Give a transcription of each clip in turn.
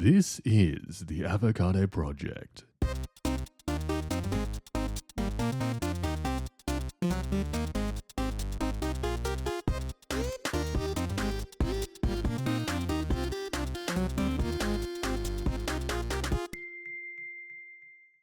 This is the Avocado Project.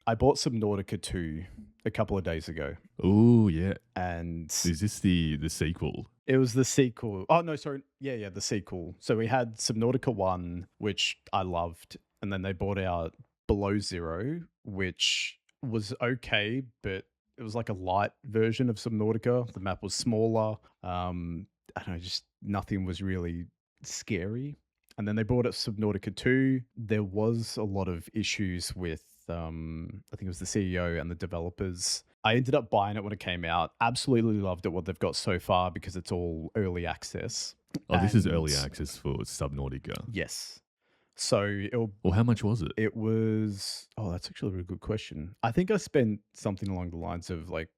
I bought some Nautica 2 a couple of days ago, Oh yeah. and Is this the sequel? it was the sequel. Oh, no, sorry. Yeah, the sequel. So we had Subnautica 1, which I loved, and then they brought out Below Zero, which was okay, but it was like a light version of Subnautica. The map was smaller. I don't know, just nothing was really scary. And then they brought out Subnautica 2. There was a lot of issues with, I think it was the CEO and the developers. I ended up buying it when it came out. Absolutely loved it, what they've got so far, because it's all early access. Oh, this is And early access for Subnautica. yes, so Well, how much was it? it was, oh, that's actually a really good question. I think I spent something along the lines of like,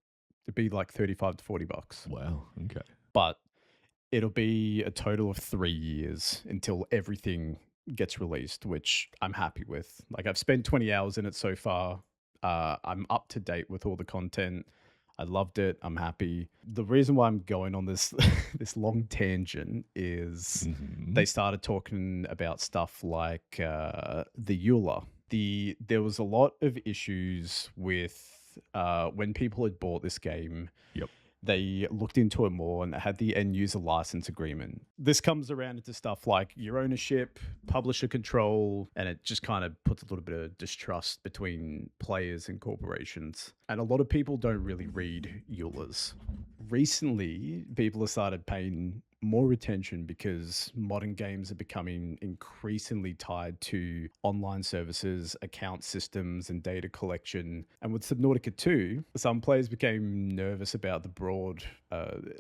it'd be like 35 to $40, Wow. Okay. but it'll be a total of 3 years until everything gets released, which I'm happy with. Like, I've spent 20 hours in it so far. I'm up to date with all the content. I loved it. I'm happy. The reason why I'm going on this this long tangent is hmm they started talking about stuff like the EULA. There was a lot of issues with when people had bought this game. Yep. They looked into it more and had the end user license agreement. This comes around into stuff like your ownership, publisher control, and it just kind of puts a little bit of distrust between players and corporations. And a lot of people don't really read EULAs. Recently, people have started paying more attention because modern games are becoming increasingly tied to online services, account systems, and data collection. And with Subnautica 2, some players became nervous about the broad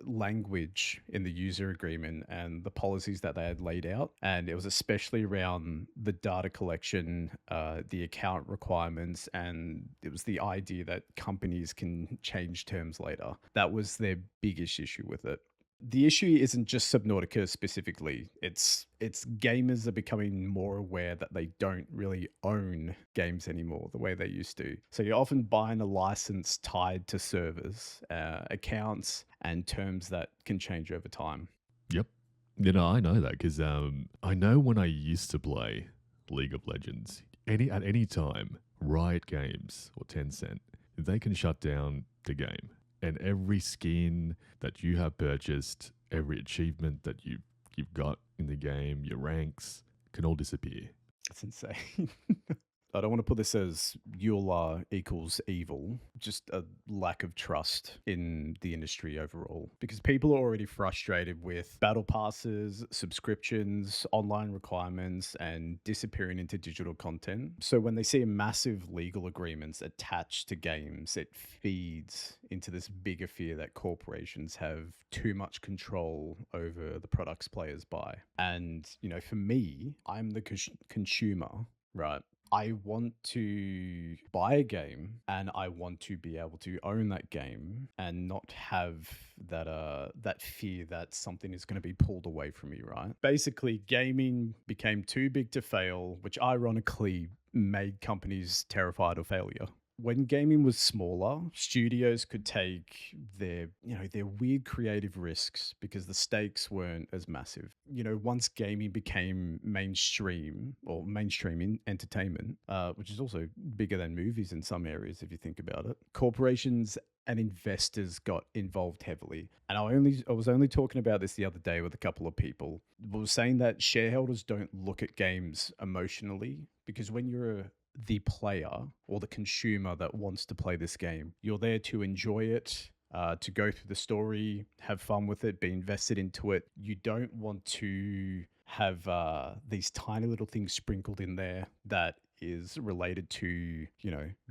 language in the user agreement and the policies that they had laid out. And it was especially around the data collection, the account requirements, and it was the idea that companies can change terms later. That was their biggest issue with it. The issue isn't just Subnautica specifically. It's gamers are becoming more aware that they don't really own games anymore the way they used to. So you're often buying a license tied to servers, accounts, and terms that can change over time. Yep. I know that because I know when I used to play League of Legends, at any time, Riot Games or Tencent, they can shut down the game, and every skin that you have purchased, every achievement that you've got in the game, your ranks can all disappear. It's insane. I don't want to put this as EULA equals evil, just a lack of trust in the industry overall. Because people are already frustrated with battle passes, subscriptions, online requirements, and disappearing into digital content. So when they see massive legal agreements attached to games, it feeds into this bigger fear that corporations have too much control over the products players buy. And, for me, I'm the consumer, right? I want to buy a game and I want to be able to own that game and not have that fear that something is going to be pulled away from me, right? Basically, gaming became too big to fail, which ironically made companies terrified of failure. When gaming was smaller, studios could take their weird creative risks because the stakes weren't as massive. Once gaming became mainstream or mainstream in entertainment, which is also bigger than movies in some areas if you think about it, corporations and investors got involved heavily. And I was only talking about this the other day with a couple of people. I was saying that shareholders don't look at games emotionally, because when you're the player or the consumer that wants to play this game, you're there to enjoy it, to go through the story, have fun with it, be invested into it. You don't want to have these tiny little things sprinkled in there that is related to,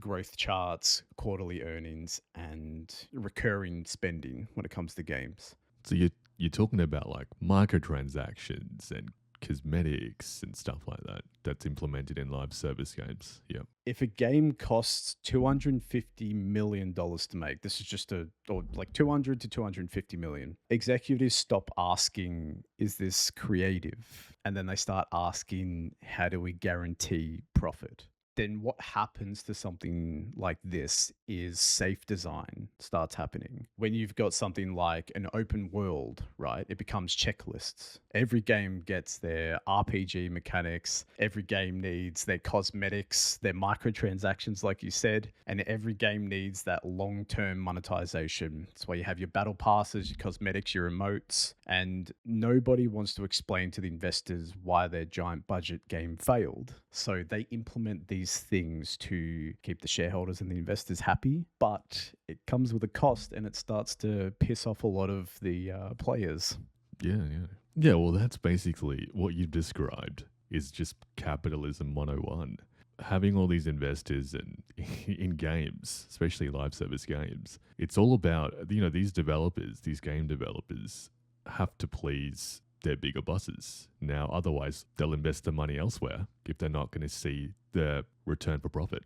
growth charts, quarterly earnings, and recurring spending when it comes to games. So you're talking about like microtransactions and cosmetics and stuff like that that's implemented in live service games. Yeah. If a game costs $250 million to make, this is just or like 200 to 250 million, executives stop asking, is this creative? And then they start asking, how do we guarantee profit? Then what happens to something like this is safe design starts happening. When you've got something like an open world, right? It becomes checklists. Every game gets their RPG mechanics. Every game needs their cosmetics, their microtransactions, like you said, and every game needs that long-term monetization. That's why you have your battle passes, your cosmetics, your emotes, and nobody wants to explain to the investors why their giant budget game failed. So they implement these things to keep the shareholders and the investors happy, but it comes with a cost and it starts to piss off a lot of the players. Yeah, yeah. Yeah, well, that's basically what you've described is just capitalism 101. Having all these investors and in games, especially live service games, it's all about, these developers, these game developers have to please their bigger bosses. Now, otherwise, they'll invest the money elsewhere if they're not going to see the return for profit.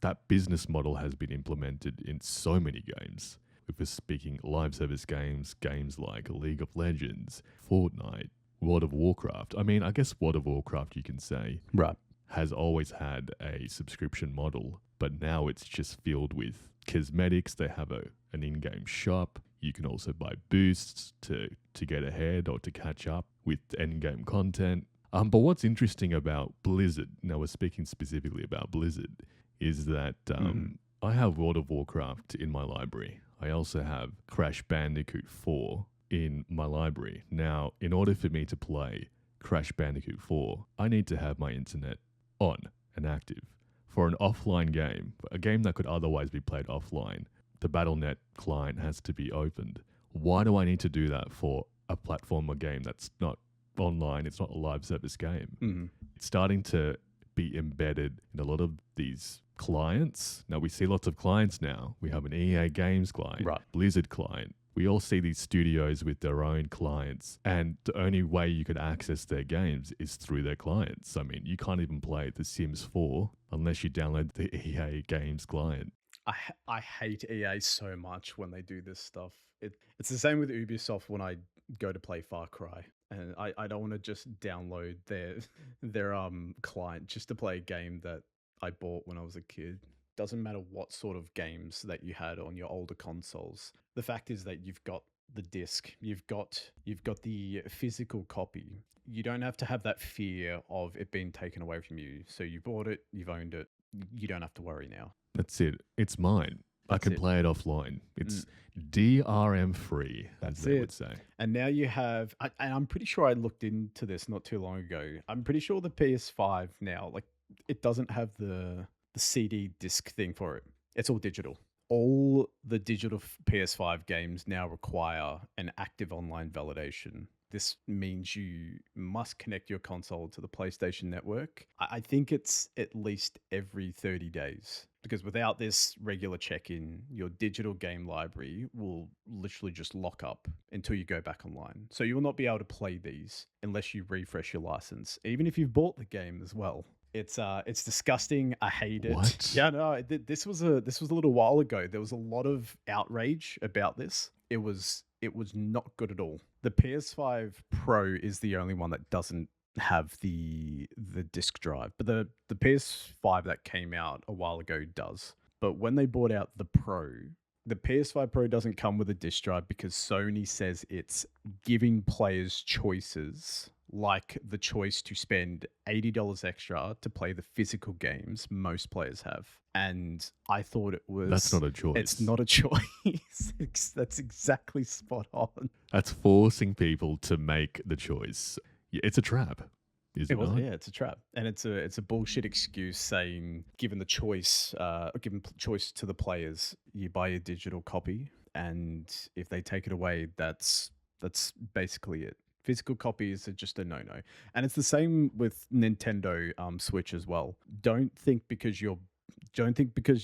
That business model has been implemented in so many games. If we're speaking live service games, games like League of Legends, Fortnite, World of Warcraft. I mean, I guess World of Warcraft, you can say, Right. has always had a subscription model, but now it's just filled with cosmetics. They have an in-game shop. You can also buy boosts to get ahead or to catch up with end-game content. But what's interesting about Blizzard, now we're speaking specifically about Blizzard, is that I have World of Warcraft in my library. I also have Crash Bandicoot 4 in my library. Now, in order for me to play Crash Bandicoot 4, I need to have my internet on and active. For an offline game, a game that could otherwise be played offline, the BattleNet client has to be opened. Why do I need to do that for a platformer game that's not online? It's not a live service game. It's starting to be embedded in a lot of these clients. Now, we see lots of clients now. We have an EA Games client, Right. Blizzard client. We all see these studios with their own clients, and the only way you could access their games is through their clients. I mean, you can't even play The Sims 4 unless you download the EA Games client. I hate EA so much when they do this stuff. It's the same with Ubisoft when I go to play Far Cry, and I don't want to just download their client just to play a game that I bought when I was a kid. Doesn't matter what sort of games that you had on your older consoles. The fact is that you've got the disc, you've got the physical copy. You don't have to have that fear of it being taken away from you. So you bought it, you've owned it. You don't have to worry now. That's it. It's mine. I That's can it. play it offline. It's DRM free, as That's they it. would say. And now you have, and I'm pretty sure I looked into this not too long ago. I'm pretty sure the PS5 now, like, it doesn't have the CD disc thing for it. It's all digital. All the digital PS5 games now require an active online validation. This means you must connect your console to the PlayStation Network. I think it's at least every 30 days, because without this regular check-in, your digital game library will literally just lock up until you go back online. So you will not be able to play these unless you refresh your license, even if you've bought the game as well. It's disgusting. I hate it. What? Yeah, no, this was a little while ago. There was a lot of outrage about this. It was not good at all. The PS5 Pro is the only one that doesn't have the disc drive, but the PS5 that came out a while ago does. But when they brought out the Pro, the PS5 Pro doesn't come with a disc drive because Sony says it's giving players choices, like the choice to spend $80 extra to play the physical games most players have. And I thought it was... That's not a choice. It's not a choice. That's exactly spot on. That's forcing people to make the choice. Yeah, it's a trap. Is it not? Yeah, it's a trap, and it's a bullshit excuse saying given choice to the players, you buy a digital copy, and if they take it away, that's basically it. Physical copies are just a no-no, and it's the same with Nintendo Switch as well. Don't think because you're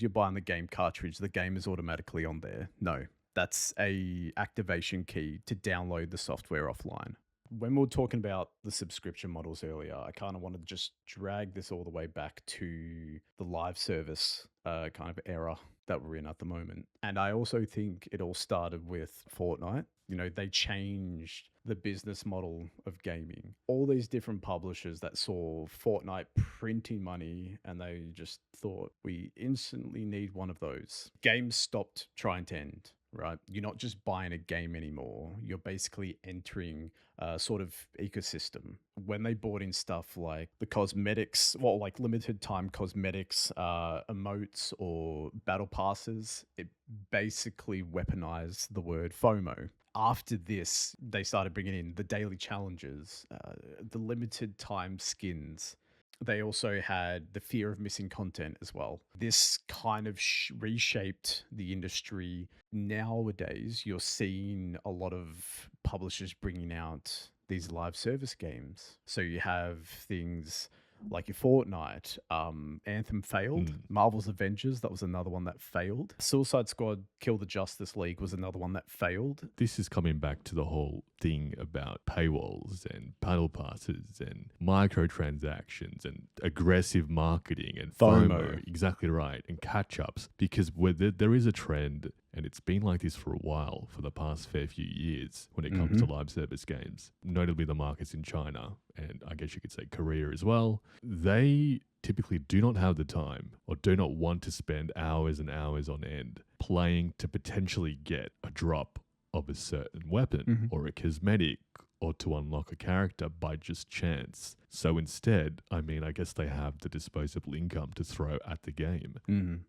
buying the game cartridge, the game is automatically on there. No, that's a activation key to download the software offline. When we were talking about the subscription models earlier, I kind of want to just drag this all the way back to the live service kind of era that we're in at the moment. And I also think it all started with Fortnite. You know, they changed the business model of gaming. All these different publishers that saw Fortnite printing money and they just thought, we instantly need one of those. Games stopped trying to end. Right? You're not just buying a game anymore. You're basically entering a sort of ecosystem. When they bought in stuff like the cosmetics, well, like limited time cosmetics, emotes, or battle passes, it basically weaponized the word FOMO. After this, they started bringing in the daily challenges, the limited time skins. They also had the fear of missing content as well. This kind of reshaped the industry. Nowadays, you're seeing a lot of publishers bringing out these live service games. So you have things like your Fortnite, Anthem failed. Mm. Marvel's Avengers, that was another one that failed. Suicide Squad Kill the Justice League was another one that failed. This is coming back to the whole thing about paywalls and battle passes and microtransactions and aggressive marketing and FOMO. Exactly right. And catch ups. Because there is a trend, and it's been like this for a while, for the past fair few years, when it comes to live service games, notably the markets in China, and I guess you could say Korea as well. They typically do not have the time or do not want to spend hours and hours on end playing to potentially get a drop of a certain weapon or a cosmetic or to unlock a character by just chance. So instead, I mean, I guess they have the disposable income to throw at the game.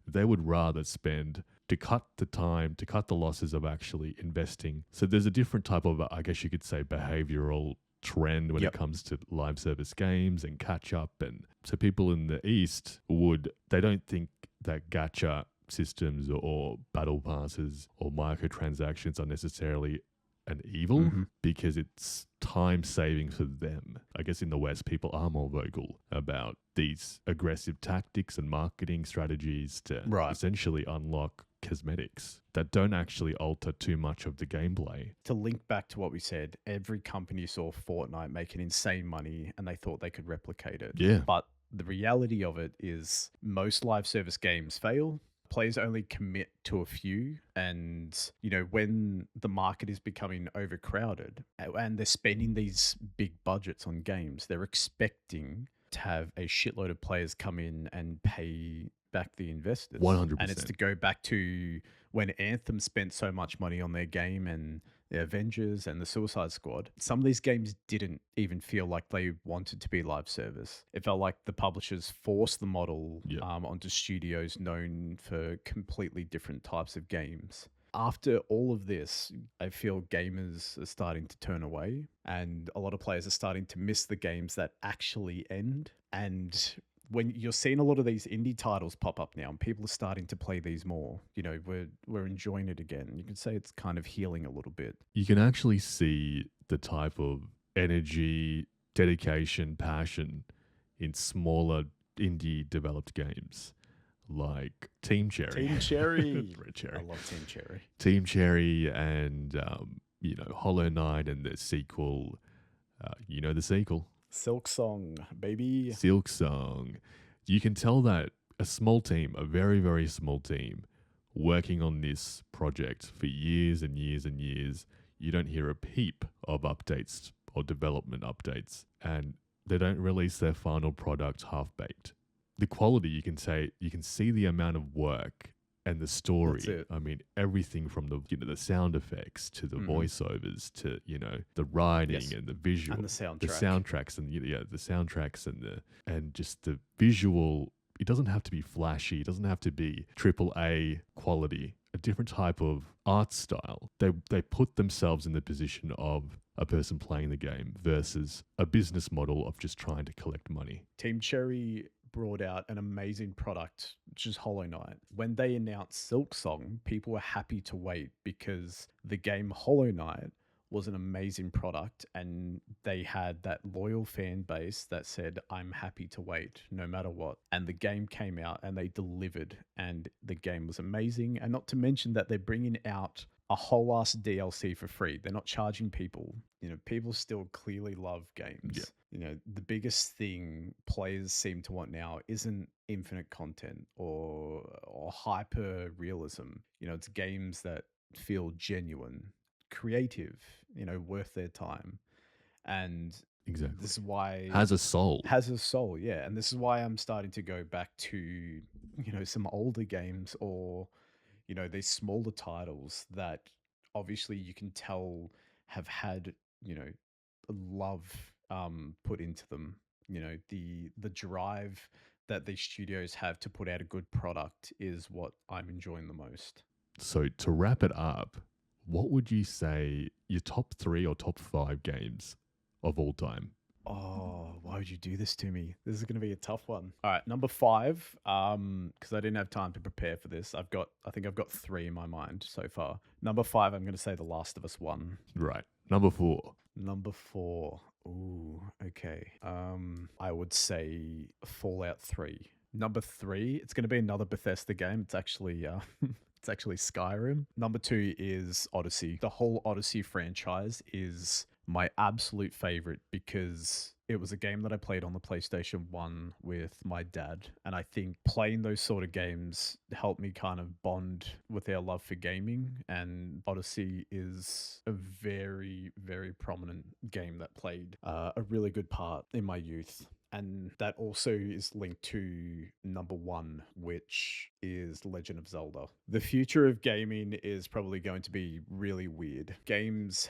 They would rather spend to cut the time, to cut the losses of actually investing. So there's a different type of, I guess you could say, behavioral trend when it comes to live service games and catch up. And so people in the East they don't think that gacha systems or battle passes or microtransactions are necessarily an evil because it's time saving for them. I guess in the West, people are more vocal about these aggressive tactics and marketing strategies to essentially unlock cosmetics that don't actually alter too much of the gameplay. To link back to what we said, every company saw Fortnite making insane money and they thought they could replicate it. Yeah. But the reality of it is most live service games fail. Players only commit to a few. And, you know, when the market is becoming overcrowded and they're spending these big budgets on games, they're expecting to have a shitload of players come in and pay back the investors. 100%. And it's to go back to when Anthem spent so much money on their game and the Avengers and the Suicide Squad. Some of these games didn't even feel like they wanted to be live service. It felt like the publishers forced the model onto studios known for completely different types of games. After all of this, I feel gamers are starting to turn away and a lot of players are starting to miss the games that actually end. And when you're seeing a lot of these indie titles pop up now and people are starting to play these more, you know, we're enjoying it again. You could say it's kind of healing a little bit. You can actually see the type of energy, dedication, passion in smaller indie developed games like Team Cherry. Team Cherry. Red Cherry. I love Team Cherry. Team Cherry and, Hollow Knight and the sequel. The sequel. Silk Song, baby. Silk Song. You can tell that a small team, a very, very small team, working on this project for years and years and years, you don't hear a peep of updates or development updates, and they don't release their final product half-baked. The quality, you can see the amount of work and the story. I mean, everything from the sound effects to the voiceovers to, the writing and the visual. And the soundtrack. The soundtracks and the soundtracks and just the visual. It doesn't have to be flashy. It doesn't have to be AAA quality. A different type of art style. They put themselves in the position of a person playing the game versus a business model of just trying to collect money. Team Cherry brought out an amazing product, which is Hollow Knight. When they announced Silk Song, people were happy to wait because the game Hollow Knight was an amazing product and they had that loyal fan base that said, I'm happy to wait no matter what. And the game came out and they delivered and the game was amazing. And not to mention that they're bringing out a whole ass DLC for free. They're not charging people. You know, people still clearly love Yeah, games. You know, the biggest thing players seem to want now isn't infinite content or hyper realism. You know, it's games that feel genuine, creative, you know, worth their time. And exactly. this is why Has a soul. has a soul, yeah. And this is why I'm starting to go back to, you know, some older games or, you know, these smaller titles that obviously you can tell have had, you know, love put into them. You know, the drive that these studios have to put out a good product is what I'm enjoying the most. So to wrap it up, what would you say your top 3 or top 5 games of all time? Oh, why would you do this to me? This is going to be a tough one. All right, number 5. Because I didn't have time to prepare for this. I think I've got 3 in my mind so far. Number 5, I'm going to say The Last of Us 1. Right. Number 4. Number 4. Ooh, okay. I would say Fallout 3. Number 3, it's going to be another Bethesda game. It's actually it's actually Skyrim. Number 2 is Odyssey. The whole Odyssey franchise is my absolute favorite because it was a game that I played on the PlayStation 1 with my dad. And I think playing those sort of games helped me kind of bond with our love for gaming. And Odyssey is a very, very prominent game that played a really good part in my youth. And that also is linked to number 1, which is Legend of Zelda. The future of gaming is probably going to be really weird. Games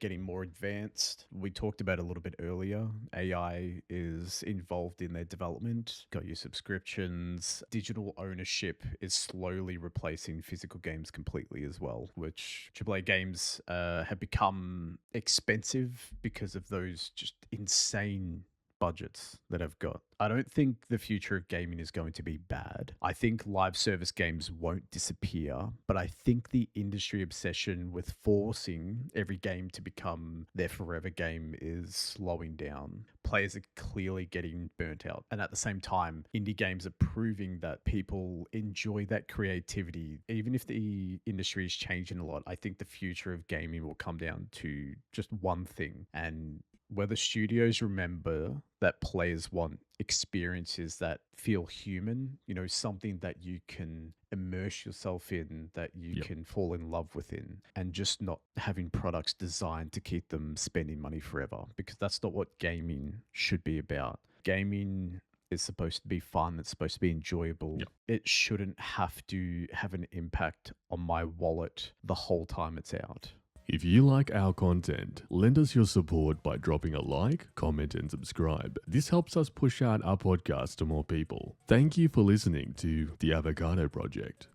getting more advanced. We talked about it a little bit earlier. AI is involved in their development. Got your subscriptions. Digital ownership is slowly replacing physical games completely as well, which AAA games have become expensive because of those just insane budgets that I've got. I don't think the future of gaming is going to be bad. I think live service games won't disappear, but I think the industry obsession with forcing every game to become their forever game is slowing down. Players are clearly getting burnt out. And at the same time, indie games are proving that people enjoy that creativity. Even if the industry is changing a lot, I think the future of gaming will come down to just one thing, and whether studios remember that players want experiences that feel human, you know, something that you can immerse yourself in, that you Yep. can fall in love within, and just not having products designed to keep them spending money forever, because that's not what gaming should be about. Gaming is supposed to be fun, it's supposed to be enjoyable. Yep. It shouldn't have to have an impact on my wallet the whole time it's out. If you like our content, lend us your support by dropping a like, comment, and subscribe. This helps us push out our podcast to more people. Thank you for listening to the Avocado Project.